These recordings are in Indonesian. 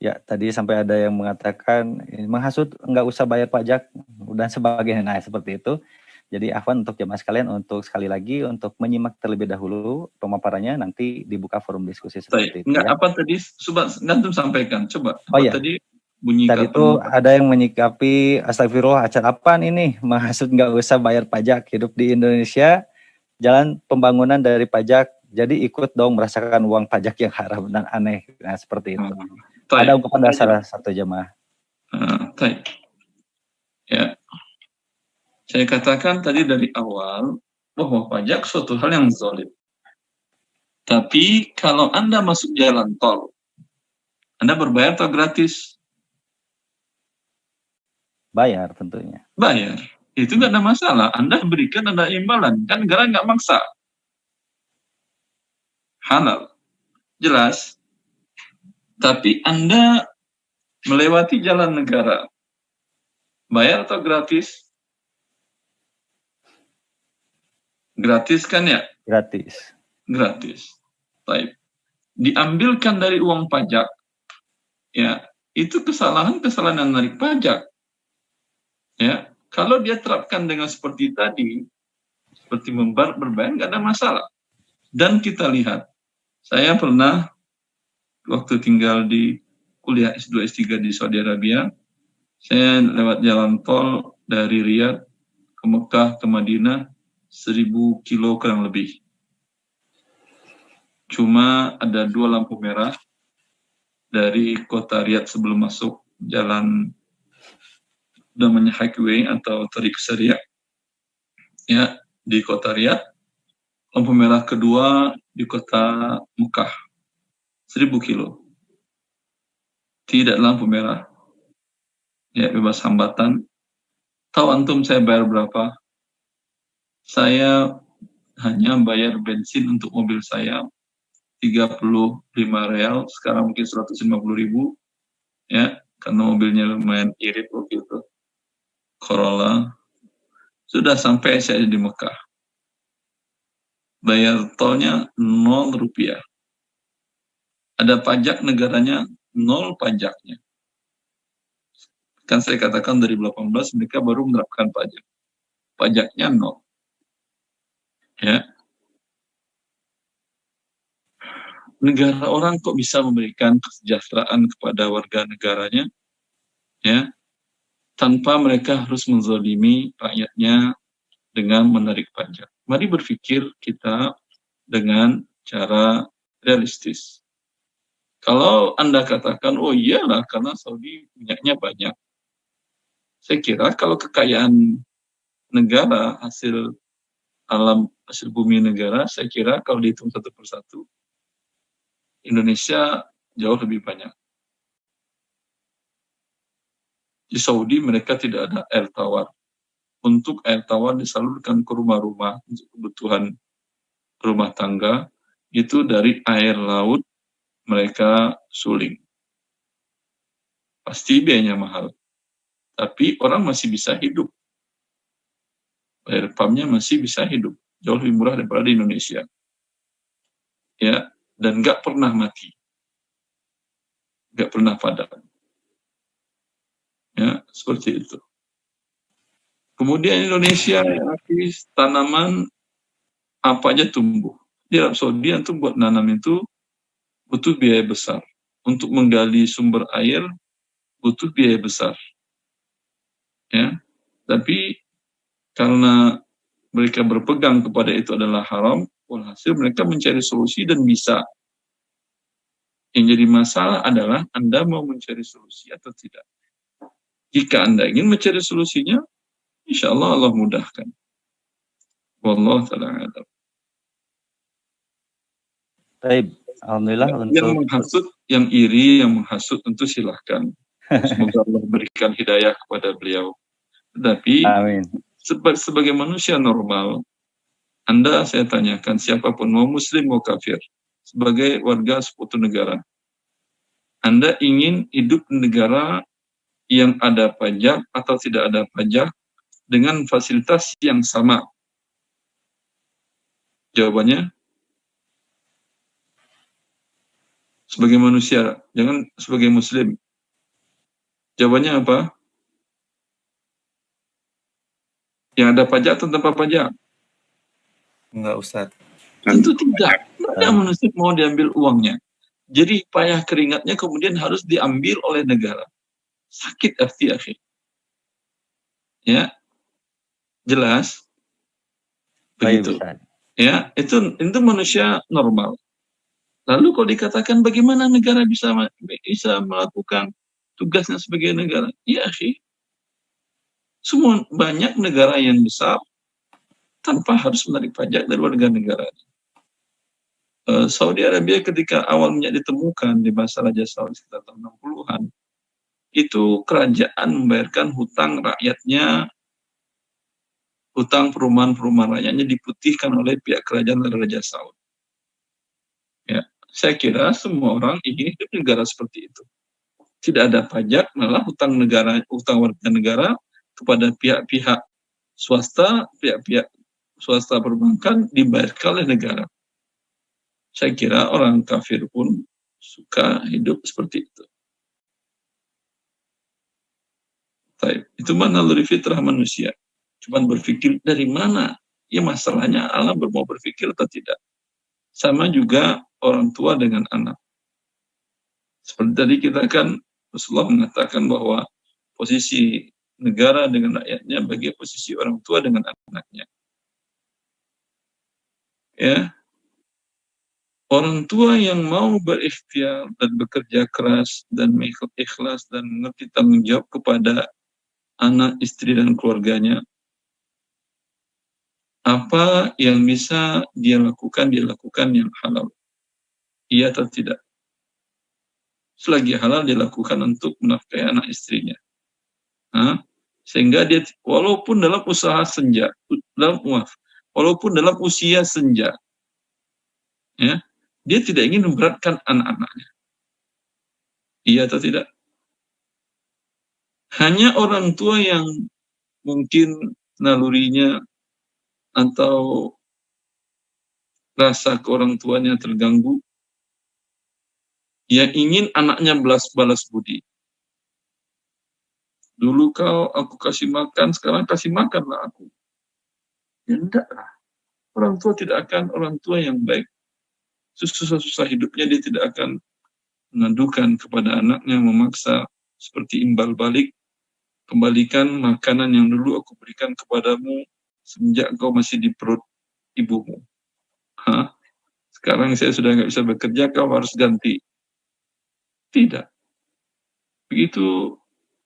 Ya, tadi sampai ada yang mengatakan menghasut nggak usah bayar pajak dan sebagainya. Nah, seperti itu. Jadi Afwan untuk jemaah sekalian untuk sekali lagi untuk menyimak terlebih dahulu pemaparannya, nanti dibuka forum diskusi seperti itu Enggak, ya. apa tadi? Coba Gantum sampaikan. Coba Oh apa ya, tadi bunyi tadi kata itu ada yang menyikapi astagfirullah, acara apa ini? Menghasut nggak usah bayar pajak, hidup di Indonesia, jalan pembangunan dari pajak, jadi ikut dong merasakan uang pajak yang haram dan aneh. Nah, seperti itu. Ada ungkapan dasar satu jemaah. Ya, saya katakan tadi dari awal bahwa pajak suatu hal yang zalim. Tapi kalau Anda masuk jalan tol, Anda berbayar atau gratis? Bayar tentunya. Bayar. Itu nggak ada masalah. Anda berikan, ada imbalan. Kan negara nggak maksa. Halal. Jelas. Tapi Anda melewati jalan negara. Bayar atau gratis? Gratis kan ya? Gratis. Gratis. Baik. Diambilkan dari uang pajak, ya, itu kesalahan yang menarik pajak. Ya, kalau dia terapkan dengan seperti tadi, seperti berbayar, nggak ada masalah. Dan kita lihat, saya pernah waktu tinggal di kuliah S2 S3 di Saudi Arabia, saya lewat jalan tol dari Riyadh ke Mekah ke Madinah 1000 kilo kurang lebih. Cuma ada 2 lampu merah dari kota Riyadh sebelum masuk jalan namanya highway atau Tariq Syariah, ya, di kota Riyadh. Lampu merah kedua di kota Mekah 1000 kilo. Tidak lampu merah, ya, bebas hambatan. Tahu antum saya bayar berapa? Saya hanya bayar bensin untuk mobil saya 35 real, sekarang mungkin 150.000, ya, karena mobilnya lumayan irit waktu itu, Corolla. Sudah sampai saya di Mekah. Bayar tolnya 0 rupiah. Ada pajak negaranya 0 pajaknya. Kan saya katakan dari 2018 mereka baru menerapkan pajak. Pajaknya 0. Ya. Negara orang kok bisa memberikan kesejahteraan kepada warga negaranya, ya, tanpa mereka harus menzalimi rakyatnya dengan menarik pajak. Mari berpikir kita dengan cara realistis. Kalau Anda katakan, oh iyalah karena Saudi minyaknya banyak. Saya kira kalau kekayaan negara, hasil alam, hasil bumi negara, saya kira kalau dihitung satu persatu, Indonesia jauh lebih banyak. Di Saudi mereka tidak ada air tawar. Untuk air tawar disalurkan ke rumah-rumah untuk kebutuhan rumah tangga, itu dari air laut mereka suling. Pasti biayanya mahal. Tapi orang masih bisa hidup. Air pumpnya masih bisa hidup. Jauh lebih murah daripada di Indonesia. Ya, dan nggak pernah mati. Nggak pernah padam. Ya, seperti itu. Kemudian Indonesia, tanaman apa aja tumbuh. Di Arab Saudi untuk buat nanam itu butuh biaya besar. Untuk menggali sumber air butuh biaya besar. Ya, tapi karena mereka berpegang kepada itu adalah haram, walhasil mereka mencari solusi dan bisa. Yang jadi masalah adalah Anda mau mencari solusi atau tidak. Jika Anda ingin mencari solusinya, insya Allah Allah mudahkan. Wallahu ta'ala a'lam. Baik, alhamdulillah Yang untuk menghasut, yang iri, yang menghasut tentu silahkan. Semoga Allah berikan hidayah kepada beliau. Tetapi amin. Sebagai manusia normal, Anda saya tanyakan siapapun, mau muslim mau kafir, sebagai warga sekutu negara, Anda ingin hidup di negara yang ada pajak atau tidak ada pajak dengan fasilitas yang sama? Jawabannya sebagai manusia, jangan sebagai muslim. Jawabannya apa? Yang ada pajak atau tanpa pajak? Enggak, Ustaz. Tentu tidak. Mana manusia mau diambil uangnya. Jadi payah keringatnya kemudian harus diambil oleh negara. Sakit hati, akhi. Ya, jelas. Begitu. Ya, itu manusia normal. Lalu kalau dikatakan bagaimana negara bisa melakukan tugasnya sebagai negara? Ya, akhi. Semua banyak negara yang besar tanpa harus menarik pajak dari warga negara. Saudi Arabia ketika awal minyak ditemukan di masa Raja Saud sekitar tahun 60-an, itu kerajaan membayarkan hutang rakyatnya, hutang perumahan-perumahan rakyatnya diputihkan oleh pihak kerajaan dari Raja Saud. Ya, saya kira semua orang ingin hidup di negara seperti itu. Tidak ada pajak, malah hutang negara, hutang warga negara kepada pihak-pihak swasta, pihak-pihak swasta perbankan dibayarkan oleh negara. Saya kira orang kafir pun suka hidup seperti itu. Itu mana naluri fitrah manusia. Cuman berpikir dari mana? Ya masalahnya Allah mau berpikir atau tidak. Sama juga orang tua dengan anak. Seperti tadi kita kan Rasulullah mengatakan bahwa posisi negara dengan rakyatnya bagi posisi orang tua dengan anaknya. Ya, orang tua yang mau berikhtiar dan bekerja keras dan ikhlas dan mengerti tanggung jawab kepada anak, istri, dan keluarganya, apa yang bisa dia lakukan yang halal. Iya atau tidak? Selagi halal dia lakukan untuk menafkahi anak istrinya. Sehingga dia walaupun dalam usaha senja, walaupun dalam usia senja, ya, dia tidak ingin memberatkan anak-anaknya. Iya atau tidak? Hanya orang tua yang mungkin nalurinya atau rasa ke orang tuanya terganggu, yang ingin anaknya balas budi. Dulu aku kasih makan, sekarang kasih makanlah aku. Ya enggak lah. Orang tua tidak akan, orang tua yang baik, susah-susah hidupnya dia tidak akan mengadukan kepada anaknya, memaksa seperti imbal balik, kembalikan makanan yang dulu aku berikan kepadamu semenjak kau masih di perut ibumu. Sekarang saya sudah nggak bisa bekerja, kau harus ganti. Tidak. Begitu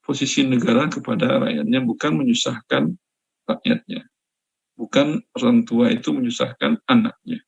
posisi negara kepada rakyatnya, bukan menyusahkan rakyatnya. Bukan orang tua itu menyusahkan anaknya.